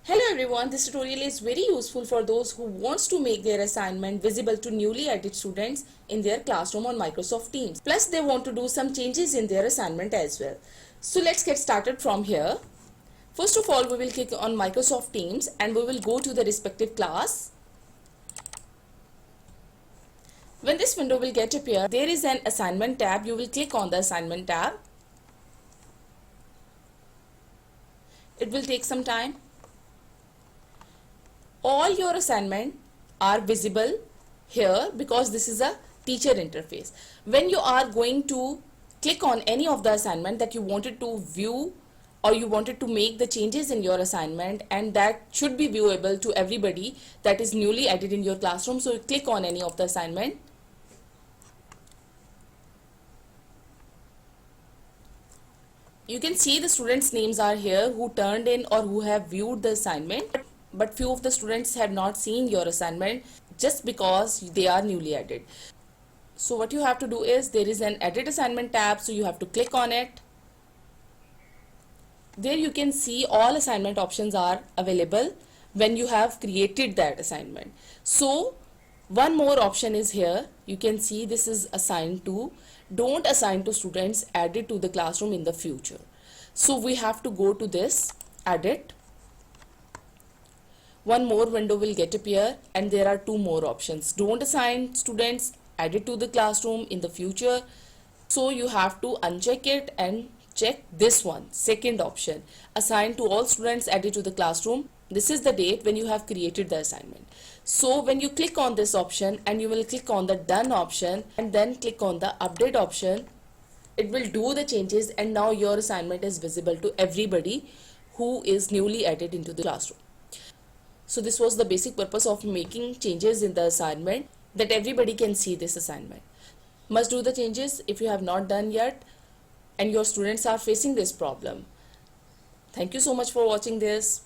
Hello everyone, this tutorial is very useful for those who wants to make their assignment visible to newly added students in their classroom on Microsoft Teams. Plus they want to do some changes in their assignment as well. So let's get started from here. First of all, we will click on Microsoft Teams and we will go to the respective class. When this window will get appear, there is an assignment tab. You will click on the assignment tab. It will take some time. All your assignment are visible here because this is a teacher interface. When you are going to click on any of the assignment that you wanted to view or you wanted to make the changes in your assignment, and that should be viewable to everybody that is newly added in your classroom, so you click on any of the assignment. You can see the students' names are here who turned in or who have viewed the assignment. But few of the students have not seen your assignment just because they are newly added. So what you have to do is, there is an edit assignment tab, so you have to click on it. There you can see all assignment options are available when you have created that assignment. So one more option is here. You can see this is assigned to. Don't assign to students added to the classroom in the future. So we have to go to this edit. One more window will get appear and there are two more options. Don't assign students added to the classroom in the future. So you have to uncheck it and check this one, second option, assign to all students added to the classroom. This is the date when you have created the assignment. So when you click on this option and you will click on the done option and then click on the update option, it will do the changes and now your assignment is visible to everybody who is newly added into the classroom. So this was the basic purpose of making changes in the assignment, that everybody can see this assignment. Must do the changes if you have not done yet and your students are facing this problem. Thank you so much for watching this.